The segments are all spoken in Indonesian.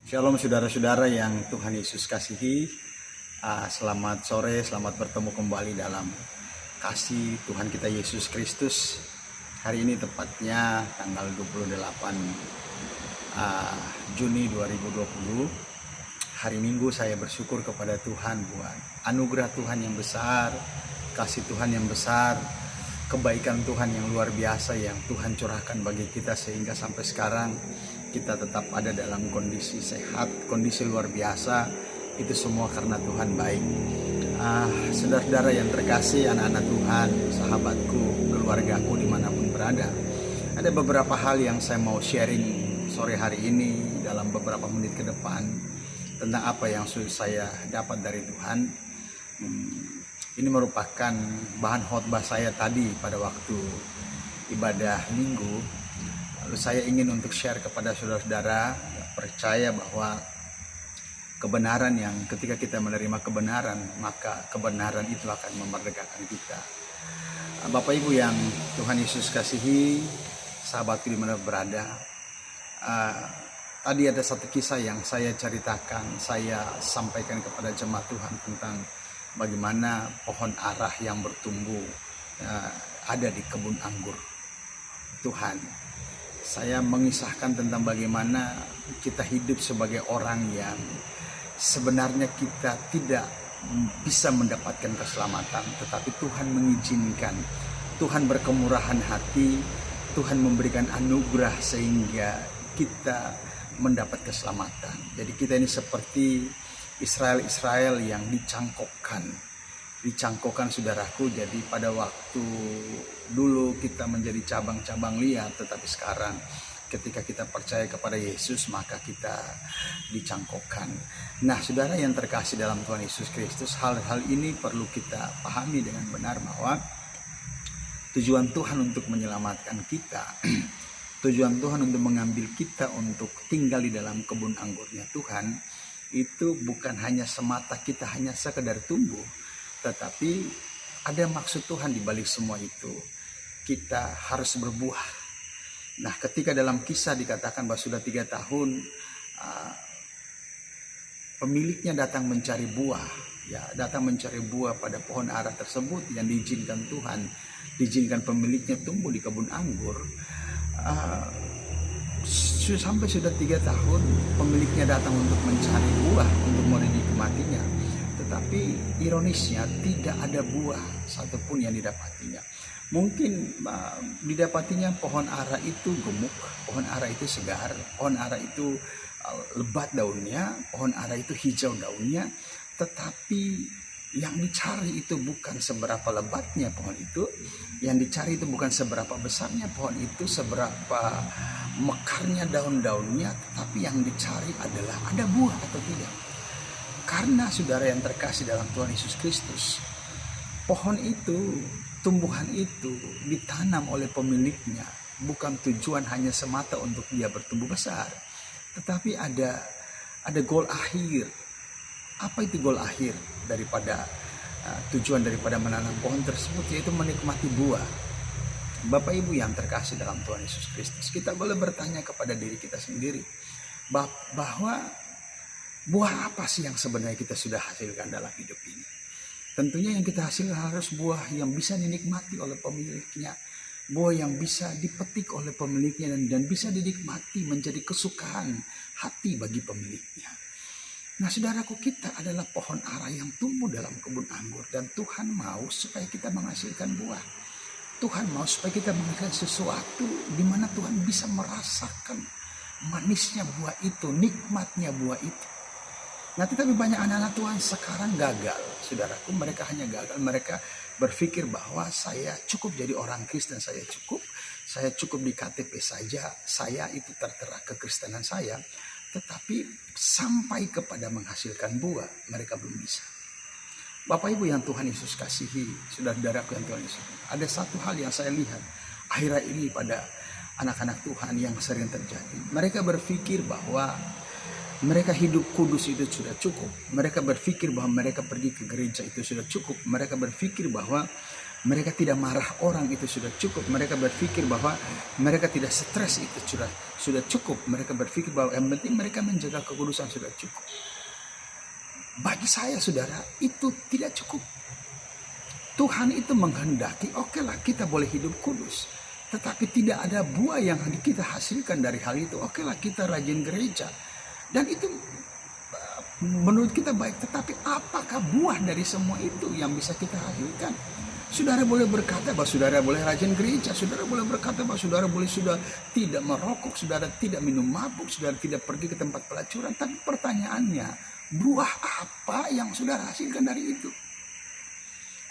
Shalom saudara-saudara yang Tuhan Yesus kasihi. Selamat sore, selamat bertemu kembali dalam kasih Tuhan kita Yesus Kristus. Hari ini tepatnya tanggal 28 Juni 2020. Hari Minggu saya bersyukur kepada Tuhan buat anugerah Tuhan yang besar, kasih Tuhan yang besar, kebaikan Tuhan yang luar biasa yang Tuhan curahkan bagi kita sehingga sampai sekarang kita tetap ada dalam kondisi sehat, kondisi luar biasa. Itu semua karena Tuhan baik. Saudara-saudara yang terkasih, anak-anak Tuhan, sahabatku, keluargaku dimanapun berada, ada beberapa hal yang saya mau sharing sore hari ini dalam beberapa menit ke depan tentang apa yang saya dapat dari Tuhan. Ini merupakan bahan khotbah saya tadi pada waktu ibadah minggu. Lalu saya ingin untuk share kepada saudara-saudara, percaya bahwa kebenaran yang ketika kita menerima kebenaran, maka kebenaran itu akan memerdekakan kita. Bapak Ibu yang Tuhan Yesus kasihi, sahabatku di mana berada, tadi ada satu kisah yang saya ceritakan, saya sampaikan kepada jemaat Tuhan tentang bagaimana pohon arah yang bertumbuh ada di kebun anggur Tuhan. Saya mengisahkan tentang bagaimana kita hidup sebagai orang yang sebenarnya kita tidak bisa mendapatkan keselamatan, tetapi Tuhan mengizinkan, Tuhan berkemurahan hati, Tuhan memberikan anugerah sehingga kita mendapat keselamatan. Jadi kita ini seperti Israel yang dicangkokkan saudaraku. Jadi pada waktu dulu kita menjadi cabang-cabang liar, tetapi sekarang ketika kita percaya kepada Yesus maka kita dicangkokkan. Nah, saudara yang terkasih dalam Tuhan Yesus Kristus, hal-hal ini perlu kita pahami dengan benar bahwa tujuan Tuhan untuk menyelamatkan kita, tujuan Tuhan untuk mengambil kita untuk tinggal di dalam kebun anggurnya Tuhan, itu bukan hanya semata kita hanya sekedar tumbuh, tetapi ada maksud Tuhan di balik semua itu. Kita harus berbuah. Nah, ketika dalam kisah dikatakan bahwa sudah 3 tahun pemiliknya datang mencari buah, datang mencari buah pada pohon ara tersebut yang diizinkan Tuhan, diizinkan pemiliknya tumbuh di kebun anggur. Sampai sudah 3 tahun pemiliknya datang untuk mencari buah untuk mau dinikmatinya, tetapi ironisnya tidak ada buah satupun yang didapatinya. Mungkin didapatinya pohon ara itu gemuk, pohon ara itu segar, pohon ara itu lebat daunnya, pohon ara itu hijau daunnya, tetapi yang dicari itu bukan seberapa lebatnya pohon itu, yang dicari itu bukan seberapa besarnya pohon itu, seberapa mekarnya daun-daunnya, tetapi yang dicari adalah ada buah atau tidak. Karena saudara yang terkasih dalam Tuhan Yesus Kristus, pohon itu, tumbuhan itu ditanam oleh pemiliknya, bukan tujuan hanya semata untuk dia bertumbuh besar, tetapi ada goal akhir. Apa itu goal akhir daripada tujuan daripada menanam pohon tersebut, yaitu menikmati buah. Bapak Ibu yang terkasih dalam Tuhan Yesus Kristus, kita boleh bertanya kepada diri kita sendiri bahwa buah apa sih yang sebenarnya kita sudah hasilkan dalam hidup ini. Tentunya yang kita hasilkan harus buah yang bisa dinikmati oleh pemiliknya, buah yang bisa dipetik oleh pemiliknya dan bisa dinikmati menjadi kesukaan hati bagi pemiliknya. Nah, saudaraku, kita adalah pohon ara yang tumbuh dalam kebun anggur, dan Tuhan mau supaya kita menghasilkan buah. Tuhan mau supaya kita menghasilkan sesuatu di mana Tuhan bisa merasakan manisnya buah itu, nikmatnya buah itu. Nah, tetapi banyak anak-anak Tuhan sekarang gagal, saudaraku. Mereka hanya gagal. Mereka berpikir bahwa saya cukup jadi orang Kristen, saya cukup di KTP saja, saya itu tertera kekristenan saya. Tetapi sampai kepada menghasilkan buah, mereka belum bisa. Bapak Ibu yang Tuhan Yesus kasihi, saudara-saudaraku yang Tuhan Yesus, ada satu hal yang saya lihat akhir-akhir ini pada anak-anak Tuhan yang sering terjadi. Mereka berpikir bahwa mereka hidup kudus itu sudah cukup. Mereka berpikir bahwa mereka pergi ke gereja itu sudah cukup. Mereka berpikir bahwa Mereka tidak marah orang, itu sudah cukup. Mereka berpikir bahwa mereka tidak stres, itu sudah cukup. Mereka berpikir bahwa yang penting mereka menjaga kekudusan, sudah cukup. Bagi saya saudara, itu tidak cukup. Tuhan itu menghendaki, oke lah kita boleh hidup kudus. Tetapi tidak ada buah yang kita hasilkan dari hal itu. Oke lah kita rajin gereja. Dan itu menurut kita baik. Tetapi apakah buah dari semua itu yang bisa kita hasilkan? Saudara boleh berkata bahwa saudara boleh rajin gereja. Saudara boleh berkata bahwa saudara boleh sudah tidak merokok. Saudara tidak minum mabuk. Saudara tidak pergi ke tempat pelacuran. Tapi pertanyaannya, buah apa yang saudara hasilkan dari itu?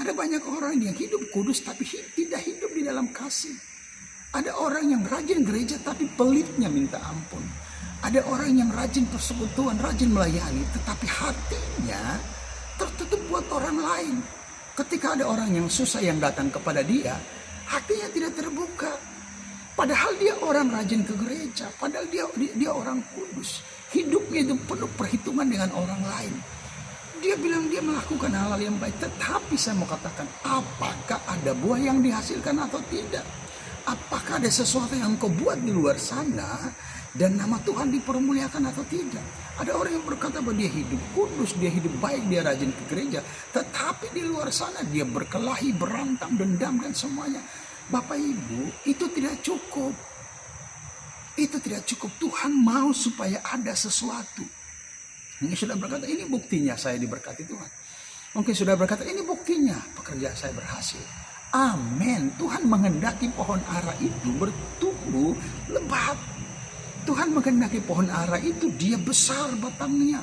Ada banyak orang yang hidup kudus tapi tidak hidup di dalam kasih. Ada orang yang rajin gereja tapi pelitnya minta ampun. Ada orang yang rajin persekutuan, rajin melayani, tetapi hatinya tertutup buat orang lain. Ketika ada orang yang susah yang datang kepada dia, hatinya tidak terbuka. Padahal dia orang rajin ke gereja, padahal dia orang kudus. Hidupnya itu penuh perhitungan dengan orang lain. Dia bilang dia melakukan hal-hal yang baik, tetapi saya mau katakan, apakah ada buah yang dihasilkan atau tidak? Apakah ada sesuatu yang kau buat di luar sana dan nama Tuhan dipermuliakan atau tidak? Ada orang yang berkata bahwa dia hidup kudus, dia hidup baik, dia rajin ke gereja, tetapi di luar sana dia berkelahi, berantem, dendam dan semuanya. Bapak Ibu, itu tidak cukup. Itu tidak cukup. Tuhan mau supaya ada sesuatu. Mungkin sudah berkata, ini buktinya saya diberkati Tuhan. Mungkin sudah berkata, ini buktinya pekerjaan saya berhasil. Amin. Tuhan menghendaki pohon ara itu bertumbuh lebat. Tuhan menghendaki pohon ara itu dia besar batangnya.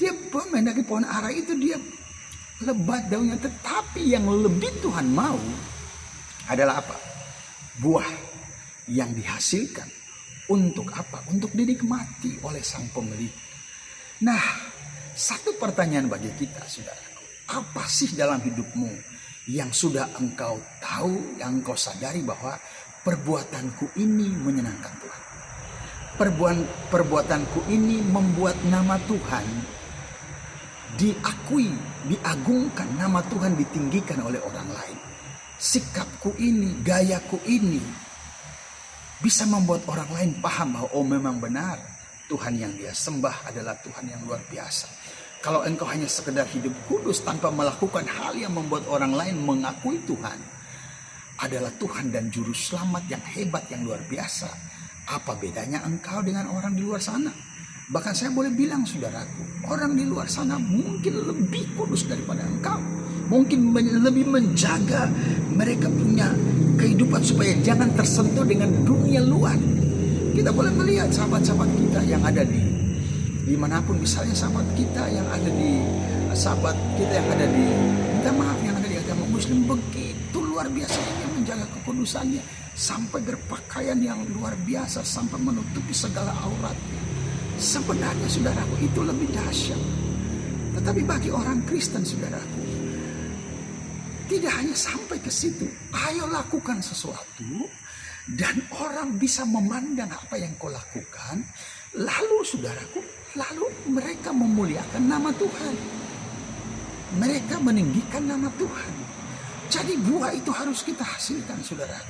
Dia menghendaki pohon ara itu dia lebat daunnya. Tetapi yang lebih Tuhan mau adalah apa? Buah yang dihasilkan. Untuk apa? Untuk dinikmati oleh sang pemilik. Nah, satu pertanyaan bagi kita, saudaraku. Apa sih dalam hidupmu yang sudah engkau tahu, yang engkau sadari bahwa perbuatanku ini menyenangkan Tuhan? Perbuatanku ini membuat nama Tuhan diakui, diagungkan, nama Tuhan ditinggikan oleh orang lain. Sikapku ini, gayaku ini bisa membuat orang lain paham bahwa oh memang benar Tuhan yang dia sembah adalah Tuhan yang luar biasa. Kalau engkau hanya sekedar hidup kudus tanpa melakukan hal yang membuat orang lain mengakui Tuhan adalah Tuhan dan juru selamat yang hebat, yang luar biasa. Apa bedanya engkau dengan orang di luar sana? Bahkan saya boleh bilang saudaraku, orang di luar sana mungkin lebih kudus daripada engkau. Mungkin lebih menjaga mereka punya kehidupan supaya jangan tersentuh dengan dunia luar. Kita boleh melihat sahabat-sahabat kita yang ada dimanapun, misalnya sahabat kita yang ada di minta maaf yang ada di agama Muslim, begitu luar biasa dia menjaga kekudusannya sampai berpakaian yang luar biasa sampai menutupi segala auratnya. Sebenarnya saudaraku itu lebih dahsyat. Tetapi bagi orang Kristen saudaraku, tidak hanya sampai ke situ. Ayo lakukan sesuatu dan orang bisa memandang apa yang kau lakukan. Lalu saudaraku, lalu mereka memuliakan nama Tuhan. Mereka meninggikan nama Tuhan. Jadi buah itu harus kita hasilkan saudara.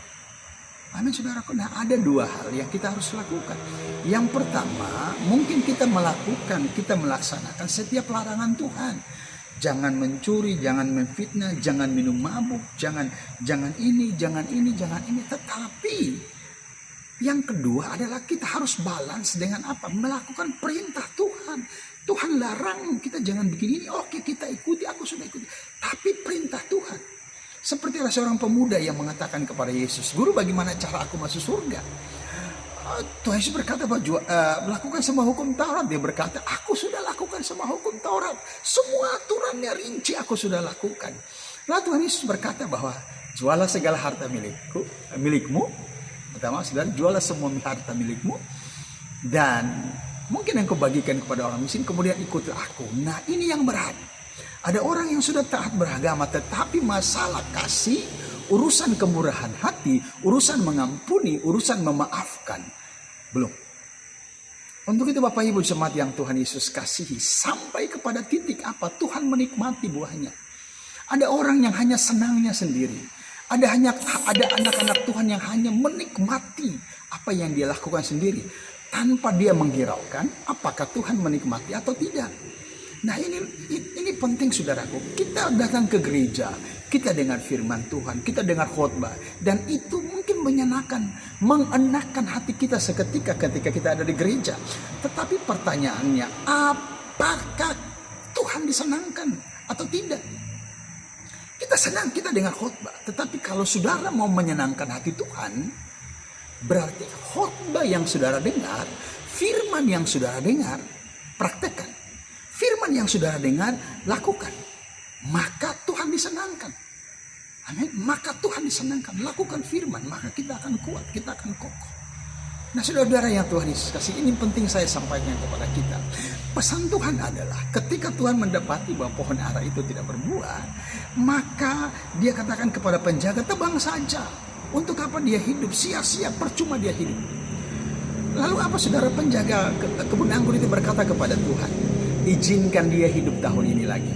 Amin saudaraku. Nah ada dua hal yang kita harus lakukan. Yang pertama, mungkin kita melaksanakan setiap larangan Tuhan. Jangan mencuri, jangan memfitnah, jangan minum mabuk, jangan ini. Tetapi yang kedua adalah kita harus balance dengan apa? Melakukan perintah Tuhan. Tuhan larang kita jangan bikin ini. Oke, kita ikuti, aku sudah ikuti. Tapi perintah Tuhan. Seperti seorang pemuda yang mengatakan kepada Yesus, "Guru, bagaimana cara aku masuk surga?" Tuhan Yesus berkata bahwa melakukan semua hukum Taurat. Dia berkata, aku sudah lakukan semua hukum Taurat. Semua aturannya rinci aku sudah lakukan. Lalu Tuhan Yesus berkata bahwa jualah segala harta milikmu. Pertama, saudara, jualah semua harta milikmu. Dan mungkin yang kau bagikan kepada orang miskin, kemudian ikutlah aku. Nah ini yang berat. Ada orang yang sudah taat beragama, tetapi masalah kasih, urusan kemurahan hati, urusan mengampuni, urusan memaafkan, belum. Untuk itu Bapak Ibu jemaat yang Tuhan Yesus kasihi, sampai kepada titik apa? Tuhan menikmati buahnya. Ada orang yang hanya senangnya sendiri. Ada anak-anak Tuhan yang hanya menikmati apa yang dia lakukan sendiri tanpa dia menghiraukan apakah Tuhan menikmati atau tidak. Nah, ini penting saudaraku. Kita datang ke gereja, kita dengar firman Tuhan, kita dengar khotbah, dan itu mungkin mengenakan hati kita seketika ketika kita ada di gereja. Tetapi pertanyaannya, apakah Tuhan disenangkan atau tidak? Kita senang, kita dengar khotbah. Tetapi kalau saudara mau menyenangkan hati Tuhan, berarti khotbah yang saudara dengar, firman yang saudara dengar, praktekkan. Firman yang saudara dengar, lakukan. Maka Tuhan disenangkan. Amin. Maka Tuhan disenangkan. Lakukan firman, maka kita akan kuat, kita akan kokoh. Nah, saudara-saudara yang Tuhan Yesus kasih, ini penting saya sampaikan kepada kita. Pesan Tuhan adalah ketika Tuhan mendapati bahwa pohon ara itu tidak berbuah, maka dia katakan kepada penjaga, tebang saja. Untuk apa dia hidup? Sia-sia, percuma dia hidup. Lalu apa saudara penjaga kebun anggur itu berkata kepada Tuhan? Izinkan dia hidup tahun ini lagi.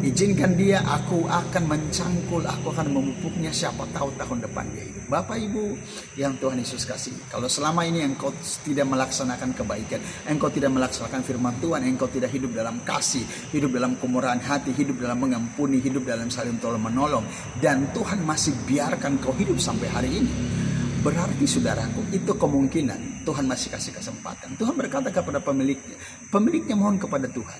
Izinkan dia, aku akan mencangkul, aku akan memupuknya, siapa tahu tahun depan dia hidup. Bapak Ibu yang Tuhan Yesus kasih, kalau selama ini engkau tidak melaksanakan kebaikan, engkau tidak melaksanakan firman Tuhan, engkau tidak hidup dalam kasih, hidup dalam kemurahan hati, hidup dalam mengampuni, hidup dalam saling tolong menolong, dan Tuhan masih biarkan kau hidup sampai hari ini, berarti saudaraku, itu kemungkinan Tuhan masih kasih kesempatan. Tuhan berkata kepada pemiliknya mohon kepada Tuhan,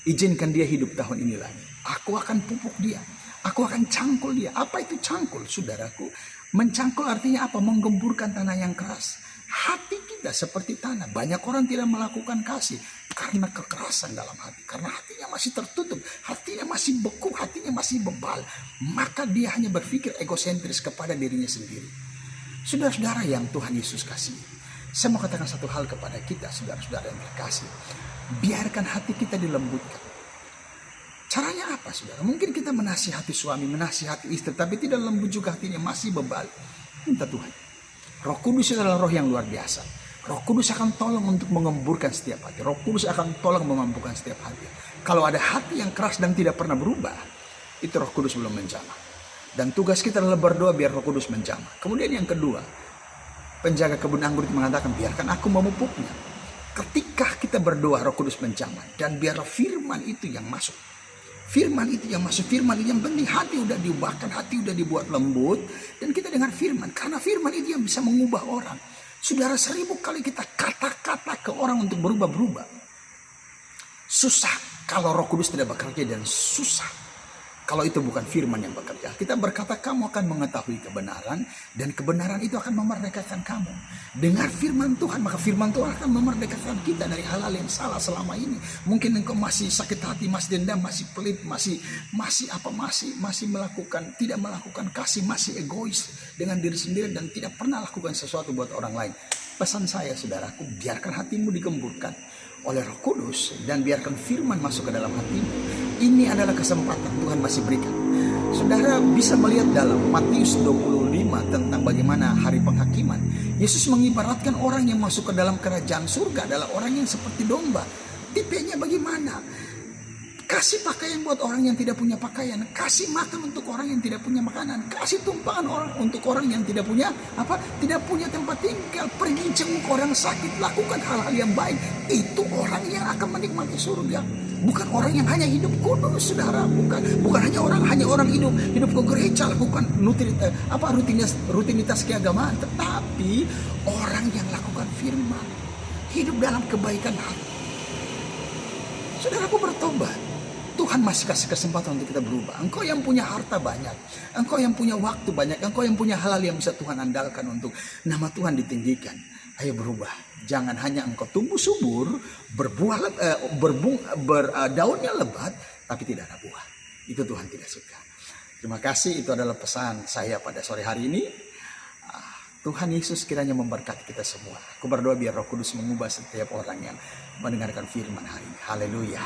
izinkan dia hidup tahun ini lagi. Aku akan pupuk dia. Aku akan cangkul dia. Apa itu cangkul, saudaraku? Mencangkul artinya apa? Menggemburkan tanah yang keras. Hati kita seperti tanah. Banyak orang tidak melakukan kasih karena kekerasan dalam hati. Karena hatinya masih tertutup. Hatinya masih beku. Hatinya masih bebal. Maka dia hanya berpikir egosentris kepada dirinya sendiri. Saudara-saudara yang Tuhan Yesus kasih, saya mau katakan satu hal kepada kita, saudara-saudara yang terkasih. Biarkan hati kita dilembutkan. Caranya apa, saudara? Mungkin kita menasihati suami, menasihati istri, tapi tidak lembut juga hatinya, masih bebal. Minta Tuhan. Roh Kudus adalah roh yang luar biasa. Roh Kudus akan tolong untuk mengemburkan setiap hati. Roh Kudus akan tolong memampukan setiap hati. Kalau ada hati yang keras dan tidak pernah berubah, itu Roh Kudus belum menjamah. Dan tugas kita adalah berdoa biar Roh Kudus menjamah. Kemudian yang kedua, penjaga kebun anggur itu mengatakan, biarkan aku memupuknya. Ketika kita berdoa, Roh Kudus menjamah, dan biar firman itu yang masuk. Firman itu yang masuk, firman itu yang penting. Hati udah diubahkan, hati udah dibuat lembut, dan kita dengar firman. Karena firman itu yang bisa mengubah orang. Saudara, 1000 kali kita kata-kata ke orang untuk berubah-berubah. Susah kalau Roh Kudus tidak bekerja, dan susah kalau itu bukan firman yang bekerja. Kita berkata kamu akan mengetahui kebenaran, dan kebenaran itu akan memerdekakan kamu. Dengar firman Tuhan, maka firman Tuhan akan memerdekakan kita dari hal-hal yang salah selama ini. Mungkin engkau masih sakit hati, masih dendam, masih pelit, masih melakukan, tidak melakukan kasih, masih egois dengan diri sendiri dan tidak pernah lakukan sesuatu buat orang lain. Pesan saya, saudaraku, biarkan hatimu digemburkan oleh Roh Kudus dan biarkan firman masuk ke dalam hatimu. Ini adalah kesempatan Tuhan masih berikan. Saudara bisa melihat dalam Matius 25 tentang bagaimana hari penghakiman. Yesus mengibaratkan orang yang masuk ke dalam kerajaan surga adalah orang yang seperti domba. Tipenya bagaimana? Kasih pakaian buat orang yang tidak punya pakaian. Kasih makan untuk orang yang tidak punya makanan. Kasih tumpangan orang untuk orang yang tidak punya tidak punya tempat tinggal. Pergi jenguk orang sakit. Lakukan hal-hal yang baik. Itu orang yang akan menikmati surga. Bukan orang yang hanya hidup kudus, saudara. Bukan hanya orang hidup ke gereja, lakukan rutinitas keagamaan, tetapi orang yang lakukan firman, hidup dalam kebaikan hati. Saudaraku, bertobat. Tuhan masih kasih kesempatan untuk kita berubah. Engkau yang punya harta banyak, engkau yang punya waktu banyak, engkau yang punya hal-hal yang bisa Tuhan andalkan untuk nama Tuhan ditinggikan. Ayo berubah. Jangan hanya engkau tumbuh subur, daunnya lebat, tapi tidak ada buah. Itu Tuhan tidak suka. Terima kasih, itu adalah pesan saya pada sore hari ini. Tuhan Yesus kiranya memberkati kita semua. Aku berdoa biar Roh Kudus mengubah setiap orang yang mendengarkan firman hari ini. Haleluya.